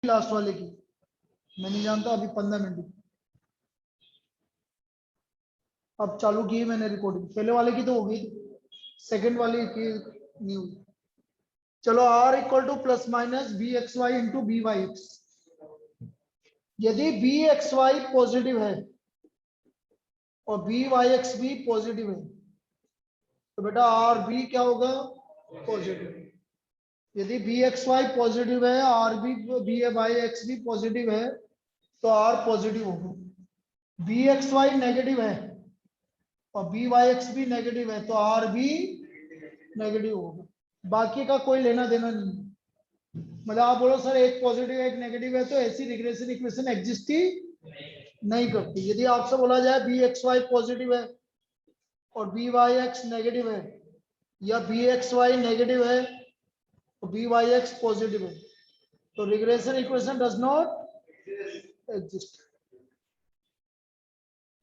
Last वाले की मैं नहीं जानता, अभी 15 मिनट। अब चालू की मैंने रिकॉर्डिंग, पहले वाले की तो हो गई, सेकंड वाली की नहीं हुई। चलो r equal to plus minus B X Y into B Y X. यदि बी एक्स वाई पॉजिटिव है और बी वाई एक्स भी पॉजिटिव है तो बेटा आर बी क्या होगा, पॉजिटिव। यदि बी एक्स वाई पॉजिटिव है, R B B Y X भी पॉजिटिव है तो आर पॉजिटिव होगा। बी एक्स वाई नेगेटिव है और बी वाई एक्स भी नेगेटिव है तो आर भी नेगेटिव होगा। बाकी का कोई लेना देना नहीं है। मतलब आप बोलो सर एक पॉजिटिव एक नेगेटिव है तो ऐसी रिग्रेशन इक्वेशन एग्जिस्ट ही नहीं करती। यदि आपसे बोला जाए बी एक्स वाई पॉजिटिव है और बी वाई एक्स नेगेटिव है, या बी एक्स वाई नेगेटिव है और बी वाई एक्स पॉजिटिव है, तो regression equation does not exist,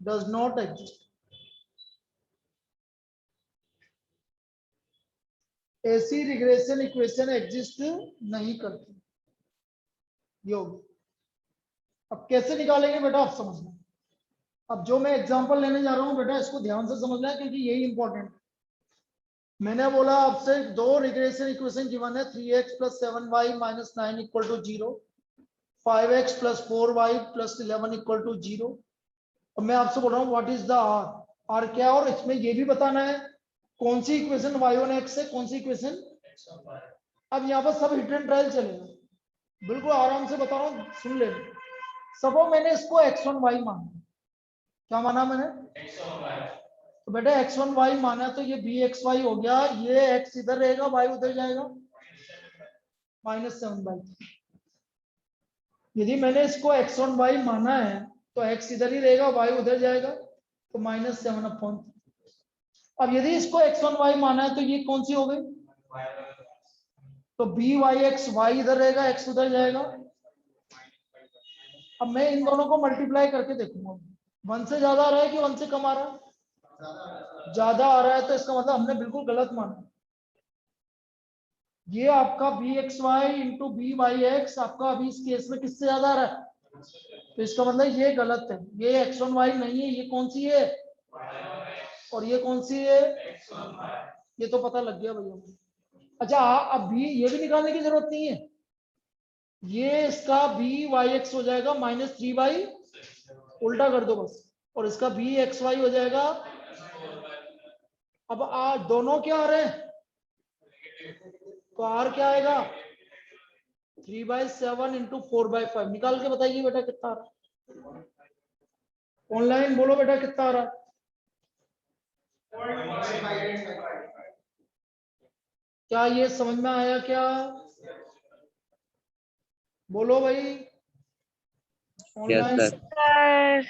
does not exist. ऐसी रिग्रेशन इक्वेशन एग्जिस्ट नहीं करती। ये होगी। अब कैसे निकालेंगे बेटा आप समझना। अब जो मैं एग्जांपल लेने जा रहा हूं बेटा इसको ध्यान से समझना है क्योंकि यही इंपॉर्टेंट। मैंने बोला आपसे दो रिग्रेशन इक्वेशन गिवन है, 3x plus 7y minus 9 equal to 0, 5x plus 4y plus 11 equal to 0। अब मैं आपसे बोल रहा हूँ what is the R, R क्या है, और इसमें ये भी बताना है कौन सी इक्वेशन y1x है, कौन सी इक्वेशन। अब यहाँ पर सब हिट एंड ट्रायल चलेगा, बिल्कुल आराम से बता रहा हूँ, सुन ले। सपोज मैंने इसको x1y माना, क्या माना मैंने, तो बेटा x1y माना तो ये bxy हो गया, ये x इधर रहेगा y उधर जाएगा, -7/3। यदि मैंने इसको x1y माना है तो x इधर ही रहेगा y उधर जाएगा, तो -7/3। अब यदि इसको x1y माना है तो ये कौन सी हो गई, तो byx y इधर रहेगा x उधर जाएगा। अब मैं इन दोनों को मल्टीप्लाई करके देखूंगा, 1 से ज्यादा आ रहा है कि 1 से कम आ रहा है, ज्यादा आ रहा है, तो इसका मतलब हमने बिल्कुल गलत माना। ये आपका B X Y into B Y X आपका अभी इस केस में किससे ज्यादा आ रहा है, तो इसका मतलब ये गलत है, ये एक्स वन वाई नहीं है, ये कौन सी है, और ये कौन सी है, ये तो पता लग गया भैया। अच्छा अब भी ये भी निकालने की जरूरत नहीं है, ये इसका बी वाई एक्स हो जाएगा -3y, उल्टा कर दो बस, और इसका बी एक्स वाई हो जाएगा। अब दोनों क्या आ रहे हैं, तो आर क्या आएगा 3/7 इंटू 4/5। निकाल के बताइए बेटा कितना आ रहा है, ऑनलाइन बोलो बेटा कितना आ रहा है। क्या ये समझ में आया क्या, बोलो भाई ऑनलाइन। yes,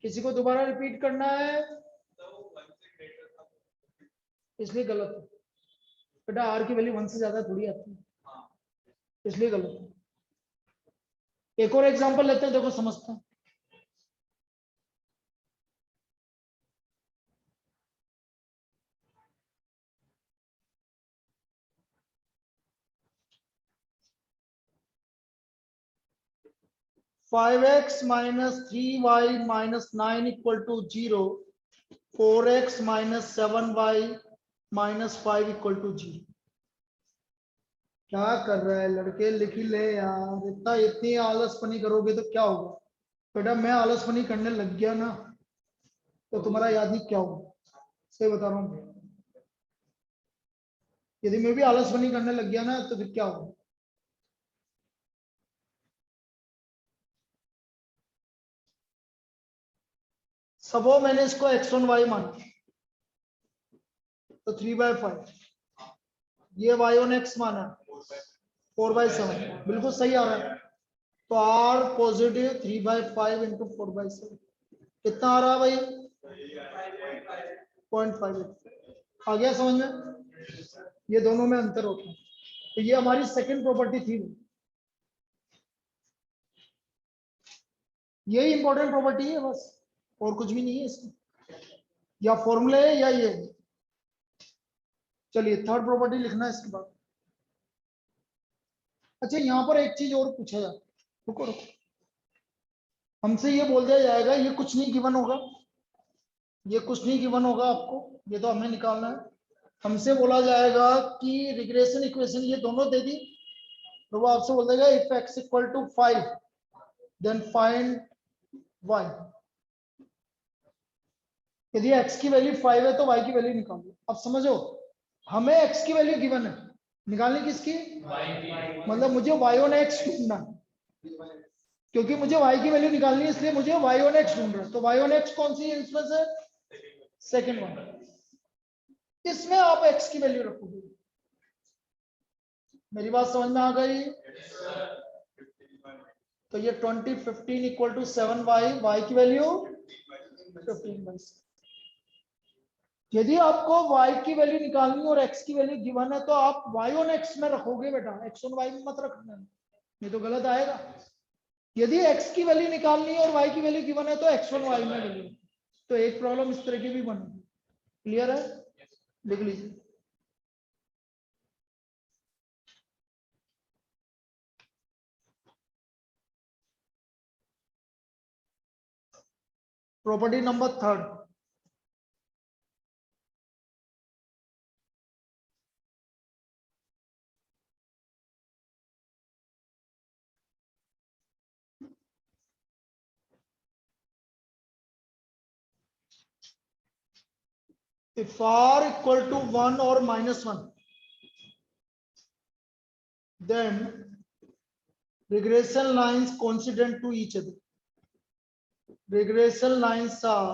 किसी को दोबारा रिपीट करना है, इसलिए गलत है बेटा, आर की वैल्यू 1 से ज्यादा थोड़ी आती है, इसलिए गलत है। एक और एग्जांपल लेते हैं, देखो समझते हैं। Five X minus 3y minus 9 equal to 0, 4x minus 7y minus 5 equal to 0। क्या कर रहा है लड़के, लिख ही ले यार, इतनी आलसपनी करोगे तो क्या होगा बेटा। मैं आलसपनी करने लग गया ना तो तुम्हारा याद नहीं क्या होगा, सही बता रहा हूँ। यदि मैं भी आलसपनी करने लग गया ना तो फिर क्या होगा। सबो मैंने इसको x1y माना तो 3/5, ये y1x माना 4/7, बिल्कुल सही आ रहा है। तो आर पॉजिटिव 3/5 इंटू 4/7 कितना आ रहा है भाई, 0.5। आ गया समझ में, ये दोनों में अंतर होता है। तो ये हमारी सेकंड प्रॉपर्टी थी, यही इंपॉर्टेंट प्रॉपर्टी है बस, और कुछ भी नहीं है इसमें, या फॉर्मूले है या ये। चलिए थर्ड प्रॉपर्टी लिखना है इसके बाद। अच्छा यहाँ पर एक चीज और पूछा जाए, रुको रुको, हमसे ये बोल दिया जाएगा ये कुछ नहीं गिवन होगा, ये कुछ नहीं गिवन होगा आपको, ये तो हमें निकालना है। हमसे बोला जाएगा कि रिग्रेशन इक्वेशन ये दोनों दे दी, तो वो आपसे बोल देगा if x equal to 5 then find y। यदि x की वैल्यू 5 है तो y की वैल्यू निकालो। अब समझो, हमें x की वैल्यू गिवन है, निकालनी किसकी, मतलब मुझे y ऑन x ढूंढना है, क्योंकि मुझे y की वैल्यू निकालनी है, इसलिए मुझे y ऑन x ढूंढ रहा है। तो y ऑन x कौन सी है इसमें से, सेकंड वन। इसमें आप x की वैल्यू रखोगे। मेरी बात समझ में आ गई। तो ये 20 15 इक्वल टू 7y, y की वैल्यू 15 यदि आपको y की वैल्यू निकालनी और x की वैल्यू गिवन है तो आप y ऑन x में रखोगे बेटा, x ऑन y में मत रखना, ये तो गलत आएगा। यदि x की वैल्यू निकालनी है और y की वैल्यू गिवन है तो x ऑन y में वैल्यू। तो एक प्रॉब्लम इस तरह की भी बनेगी। क्लियर है, लिख लीजिए। Property number 3rd, if r equal to 1 or -1, then regression lines coincident to each other. Regression lines are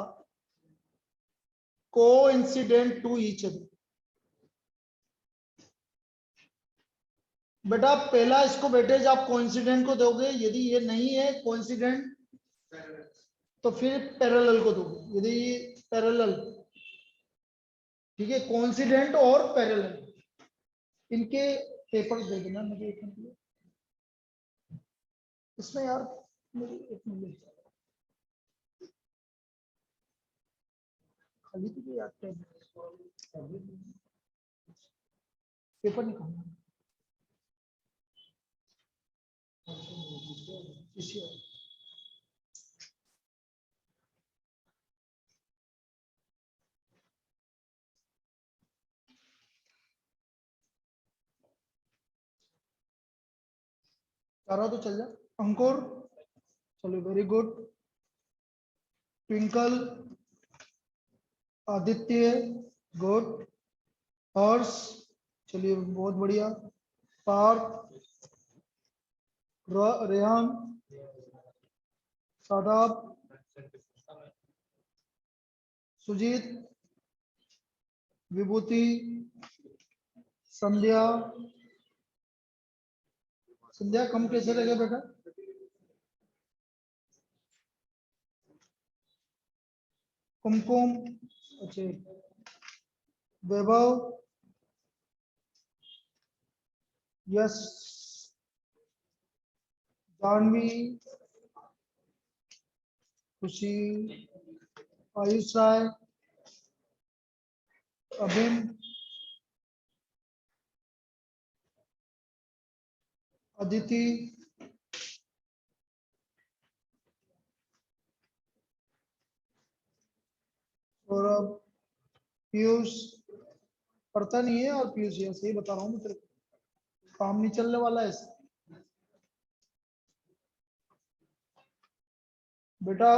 coincident to each other. बेटा पहला इसको वेटेज आप कोइंसिडेंट को दोगे, यदि ये नहीं है कोइंसिडेंट तो फिर पैरेलल को दोगे। यदि पैरेलल, ठीक है, कोइंसिडेंट और पैरेलल, इनके पेपर दे देना मुझे एक मिनट। इसमें यार मुझे एक मिनट खाली थी यार, पेपर निकालना इसी चारा तो चल जा। अंकुर, चलो very good. Twinkle, Aditya, good. Harsh, चलिए बहुत बढ़िया। पार्थ, रेहान, शादाब, सुजीत, विभूति, संध्या। संध्या कम कैसे लगे बेटा, कुमकुम, अच्छा, वैभव, यश, जानवी, खुशी, आयुष राय, अभिन, अदिति, सौरभ, पीयूष। पढ़ता नहीं है और पीयूष, ये सही बता रहा हूँ मैं तेरे को, काम नहीं चलने वाला है बेटा।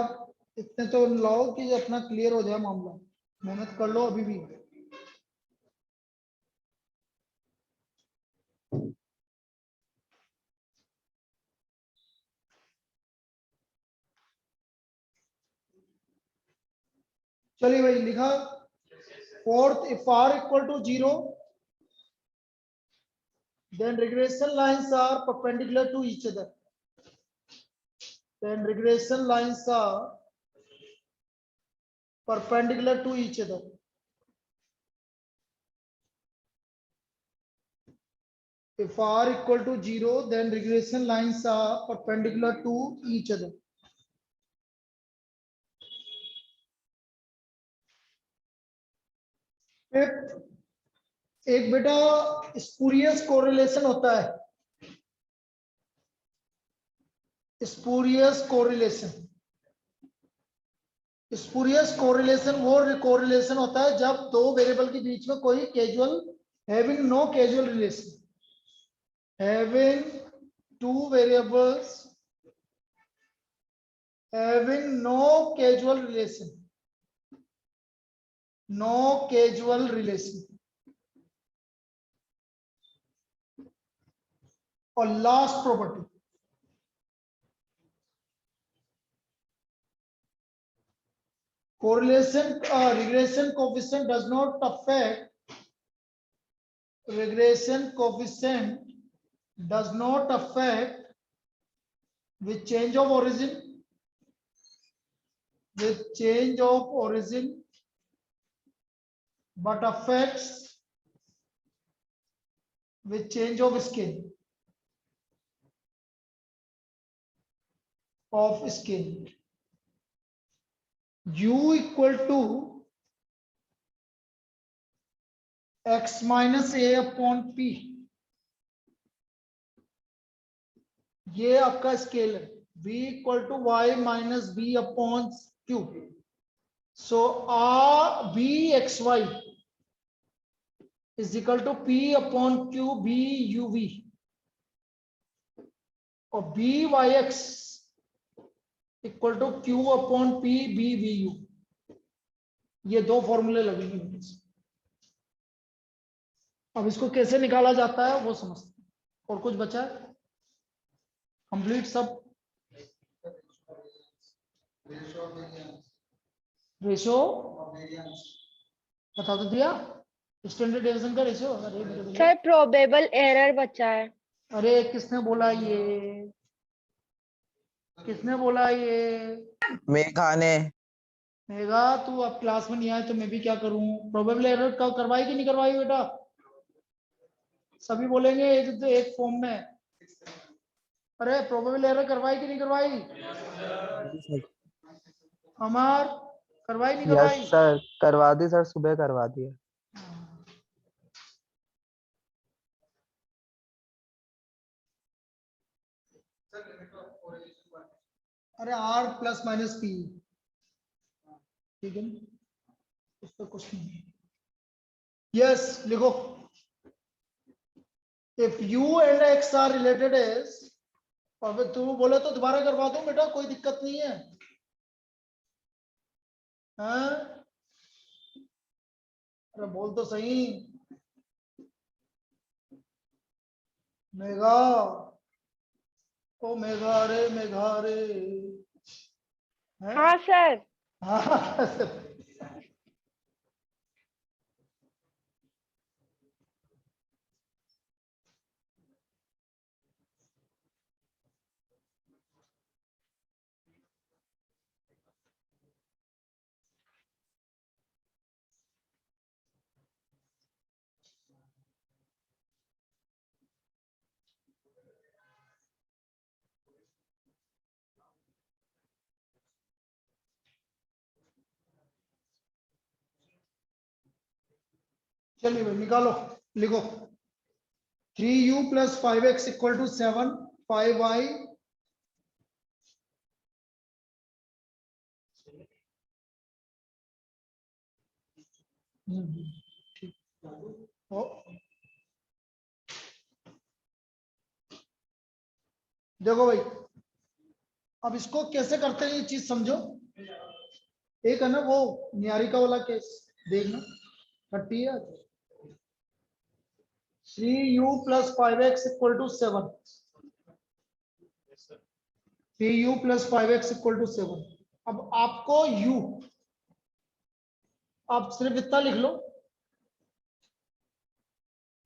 इतने तो लाओ कि अपना क्लियर हो जाए मामला, मेहनत कर लो अभी भी। चलिए भाई लिखा। Fourth, if r equal to 0 then regression lines are perpendicular to each other. Then regression lines are perpendicular to each other. If r equal to 0 then regression lines are perpendicular to each other. Fifth, एक बेटा spurious correlation होता है, spurious correlation. Spurious correlation वो correlation होता है जब दो variable के बीच में कोई casual having no casual relation, having two variables having no casual relation, no casual relation. और last property, correlation regression coefficient does not affect with change of origin but affects with change of scale u equal to x minus a upon p, ये आपका scale है, v equal to y minus b upon q, so r bxy is equal to p upon q b uv और byx equal to q upon p b vu। ये दो फॉर्मूले लगेंगे। अब इसको कैसे निकाला जाता है वो समझते हैं। और कुछ बचा है? कंप्लीट सब रेशो बता तो दिया, स्टैंडर्ड डेविएशन का रेशो। सर प्रोबेबल एरर बचा है। अरे किसने बोला ये, किसने बोला ये? मेघा ने। मेघा तू अब क्लास में नहीं आए तो मैं भी क्या करूं? प्रोबेबल एरर कब करवाई कि नहीं करवाई बेटा? सभी बोलेंगे एक फॉर्म में। अरे प्रोबेबल एरर करवाई कि नहीं करवाई? अमर करवाई नहीं करवाई? यस सर, करवा दी सर, सुबह करवा दिया। अरे आर प्लस माइनस पी, ठीक है ना, उसका कुछ नहीं। यस लिखो, if U and X are related as, और फिर तू बोले तो दोबारा करवा दूं बेटा, कोई दिक्कत नहीं है। हाँ? अरे बोल तो सही मेघा, ओ मेघा रे मेघा रे। हाँ सर। हाँ चलिए भाई निकालो, लिखो 3u plus 5x equal to 7, 5y देखो भाई, अब इसको कैसे करते हैं ये चीज समझो। एक है ना वो नियारिका वाला केस, देखना 30 है। 3u plus 5x equal to 7, 3u plus 5x equal to 7। अब आपको u, आप सिर्फ इतना लिख लो,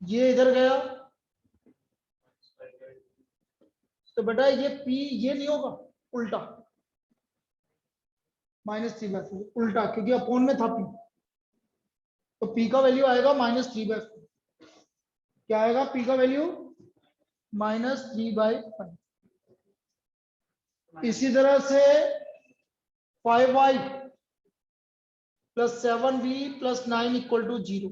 ये इधर गया तो बेटा ये p ये नहीं होगा, उल्टा -3/4 उल्टा, क्योंकि अपोन में था p, तो p का वैल्यू आएगा -3/4। क्या आएगा p का वैल्यू? -3/5। इसी तरह से 5y plus 7v plus 9 equal to 0,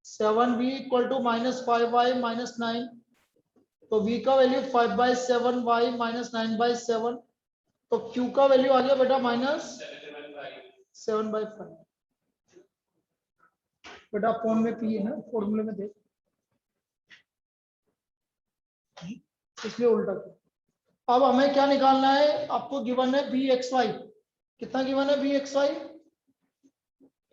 7v equal to -5y -9, तो v का वैल्यू 5/7 y माइनस 9/7, तो q का वैल्यू आ गया बेटा माइनस 7/5। बेटा फोन में p है ना, फॉर्मूले में देख, इसलिए उल्टा किया। अब हमें क्या निकालना है, आपको गिवन है बी एक्स वाई, कितना गिवन है बी एक्स वाई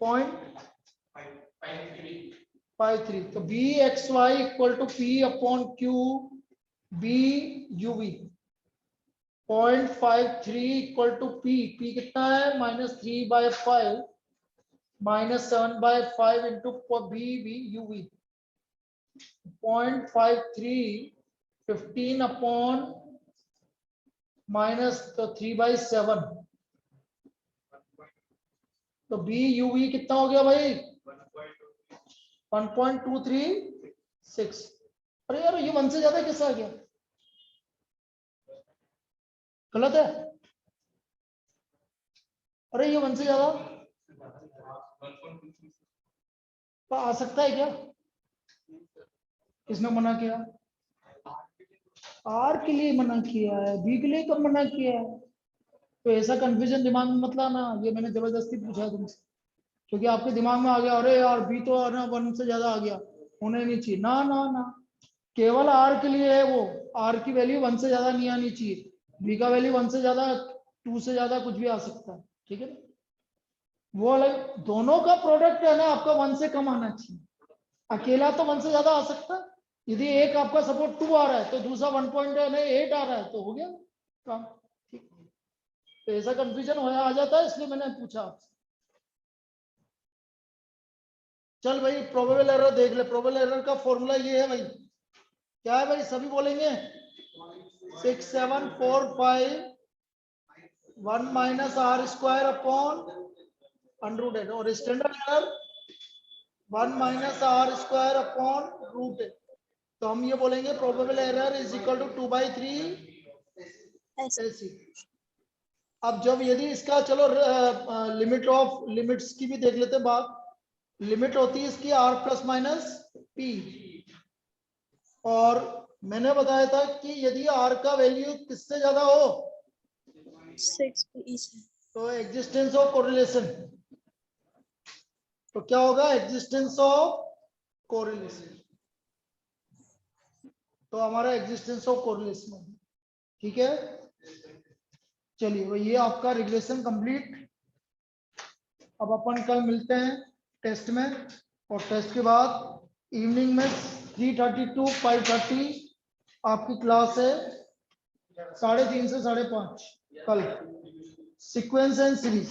0.53, तो B X Y equal to P upon Q B U V 0.53 equal to P कितना है -3/5 minus 7/5 into B V U V 0.53 15 upon minus तो 3/7, तो बी यू वी कितना हो गया भाई 1.236। अरे यार ये 1 से ज्यादा कैसे आ गया, गलत है। अरे ये 1 से ज्यादा तो आ सकता है क्या, किसने मना किया, आर के लिए मना किया है, बी के लिए कब मना किया है। तो ऐसा कंफ्यूजन दिमाग में मत लाना, ये मैंने जबरदस्ती पूछा है तुमसे, क्योंकि आपके दिमाग में आ गया अरे यार बी तो है ना 1 से ज्यादा आ गया, होना ही नहीं चाहिए। ना ना ना, केवल आर के लिए है वो, आर की वैल्यू 1 से ज्यादा नहीं आनी चाहिए, बी का वैल्यू 1 से ज्यादा 2 से ज्यादा कुछ भी आ सकता है, ठीक है ना? वो अलग, दोनों का प्रोडक्ट है ना आपका 1 से कम आना चाहिए, अकेला तो 1 से ज्यादा आ सकता है। यदि एक आपका सपोर्ट 2 आ रहा है तो दूसरा 1.8 आ रहा है, तो हो गया काम, ठीक। तो ऐसा कंफ्यूजन हो आ जाता है, इसलिए मैंने पूछा आपसे। चल भाई प्रोबेबल एरर देख ले, प्रोबेबल एरर का फॉर्मूला ये है भाई, क्या है भाई सभी बोलेंगे 6 7 4 5 1 माइनस आर स्क्वायर अपॉन √8, और standard error 1 minus R square upon √8। तो हम ये बोलेंगे probable error is equal to 2/3 ऐसी। अब जब यदि इसका चलो लिमिट ऑफ लिमिट्स की भी देख लेते हैं बात, लिमिट होती है इसकी r प्लस माइनस p, और मैंने बताया था कि यदि r का वैल्यू किससे ज्यादा हो 6 तो एग्जिस्टेंस ऑफ कोरिलेशन, तो क्या होगा एग्जिस्टेंस ऑफ कोरिलेशन, तो हमारा एग्जिस्टेंस ऑफ कोरिलेशन, ठीक है। चलिए भाई ये आपका रिग्रेशन कंप्लीट। अब अपन कल मिलते हैं टेस्ट में, और टेस्ट के बाद इवनिंग में 3:30 to 5:30 आपकी क्लास है, 3:30 से 5:30 कल, sequence and series.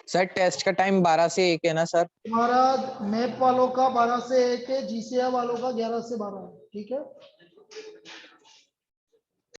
Sir test का टाइम 12 से 1 है ना सर? तुम्हारा मैप वालों का 12 से 1 है, जीसीए वालों का 11 से 12 है, ठीक है।